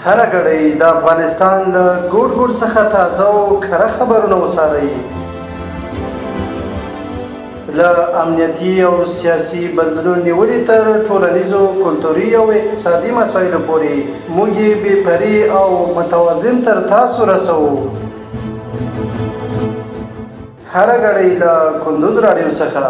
هر غړی د افغانستان له ګوټ ګوټ څخه تازه او کره خبرونه وڅارئ. له امنیتي او سیاسي بدلون نیولې تر ټولنیزو، کلتوري او اقتصادي مسایلو پورې موږ یې بې پرې او متوازن تر تاسو رسوو. هر غړی له کندوز رادیو څخه.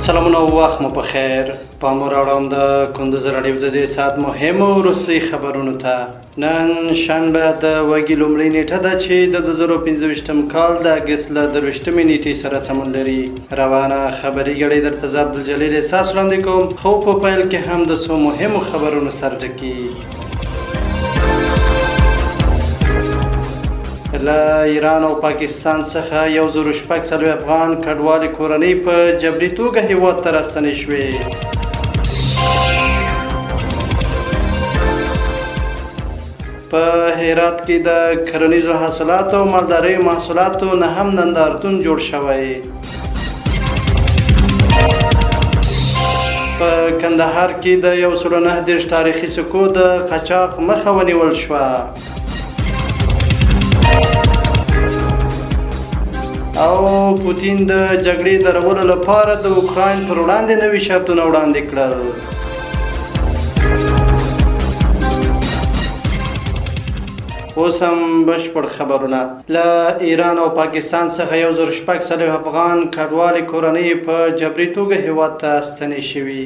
سلامونه او وخت مو په خیر. پام راوړم د کندوز رادیو د دې ساعت مهمو وروستۍ خبرونو ته. نن شنبه د وږي لومړۍ نیټه ده چې د 2025 کال د اګست له 23 نیټې سره سمون لري. روانه خبري غړي درته زه عبدالجلیل احساس وړاندې کوم، خو په پیل کې هم د څو مهمو خبرونو سر ټکي. له ایران او پاکستان څخه 1006 افغان کډوالې کورنۍ په جبري توګه هیواد ته راستنې شوې. په هرات کې د کرنیزو حاصلاتو او مالدارۍ محصولاتو نه هم نندارتون جوړ شوی. په کندهار کې د 119 تاریخي سکو د قاچاق مخه ونیول شوه. او پوتین د جګړې درولو لپاره د اوکراین پر وړاندې نوي شرطونه وړاندې کړل. اوس هم بشپړ خبرونه. له ایران او پاکستان څخه 1006 افغان کډوالې کورنۍ په جبري توګه هیواد ته ستنې شوي.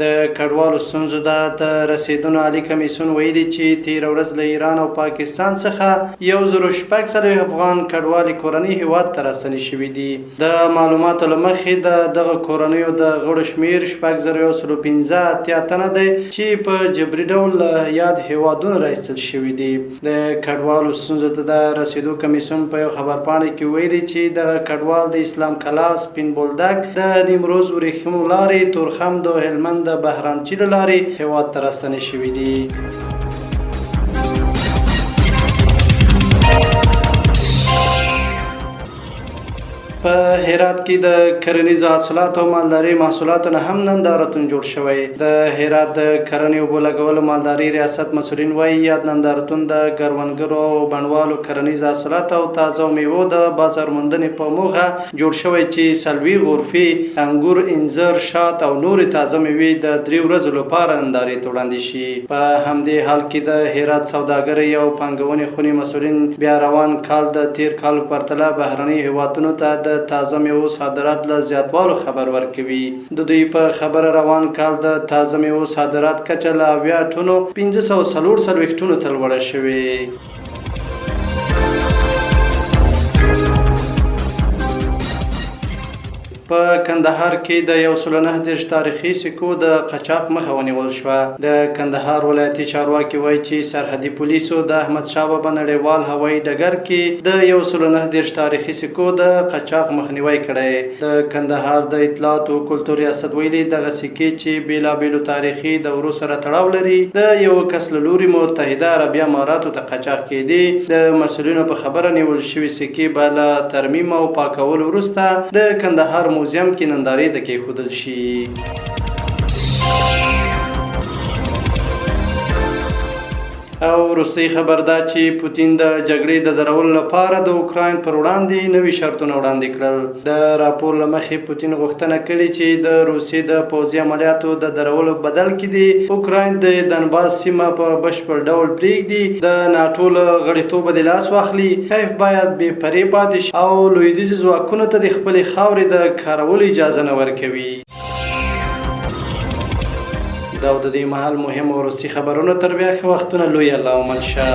د کډوالو ستونزو د رسیدونو عالي کمیسیون ویلي چې تېره ورځ له ایران او پاکستان څخه 1006 افغان کډوالې کورنۍ هیواد ته راستنې شوي دي. د معلوماتو له مخې د دغه کورنیو د غړو شمېر 6115 تنه دی چې په جبري ډول یاد هیوادونو راایستل شوي دي. د کډوالو ستونزو ته د رسیدو کمیسیون په یو خبرپاڼه کې ویلي چې دغه کډوال د اسلام کلا، سپین بولدک، د نیمروز ورېښمو لارې، تورخم د هلمند د بهرامچي له لارې هیواد ته راستنې شوي دي. په هرات کې د کرنیزو حاصلاتو او مالدارۍ محصولاتو نه هم نندارتون جوړ شوی. د هرات د کرنې اوبو لګولو مالدارۍ ریاست مسؤلین وایي یاد نندارتون د کروندګرو او بڼوالو کرنیز حاصلات او تازه میوو د بازار موندنې په موخه جوړ شوی چې 40 غرفې انګور، انځر، شات او نورې تازه میوې د 3 ورځو لپاره نندارې ته وړاندې شي. په همدې حال کې د هرات سوداګرۍ او پانګونې خونې مسؤلین بیا روان کال د تیر کال په پرتله بهرني هیوادونو ته د تازه میوو صادرات له زیاتوالو خبر ورکوي. د دوی په خبره روان کال د تازه میوو صادرات کچه له 80 ټنو 544 ټنو ته لوړه شوې. په کندهار کې د 119 تاریخي سکو د قاچاق مخه ونیول شوه. د کندهار ولایتي چارواکي وایي چې سرحدي پولیسو د احمدشاه بابا نړیوال هوایي ډګر کې د 119 تاریخي سکو د قاچاق مخنیوي کړی. د کندهار د اطلاعات او کلتور ریاست ویلي دغه سکې چې بیلابیلو تاریخي دورو سره تړاو لري د یو کس له لوري متحده عربي اماراتو ته قاچاق کېدي. د مسؤلینو په خبره نیول شوي سکې به له ترمیم او پاکولو وروسته د کندهار موزیم کې نندارې ته کېښودل شي. او وروستۍ خبر دا چې پوتین د جګړې د درولو لپاره د اوکراین پر وړاندې نوي شرطونه وړاندې کړل. د راپور له مخې پوتین غوښتنه کړې چې د روسیې د پوځي عملیاتو د درولو بدل کې د اوکراین د دنباس سیمه په بشپړ ډول پرېږدي، د ناټو له غړیتوبه د لاس واخلي، کیف باید بې پرې پاتې شي او لویدیځو ځواکونو ته د خپلې خاورې د کارولو اجازه نه ورکوي. دا د دې مهال مهم او وروستي خبرونه تر بیا ښه وختونه لوی الله ومن شه.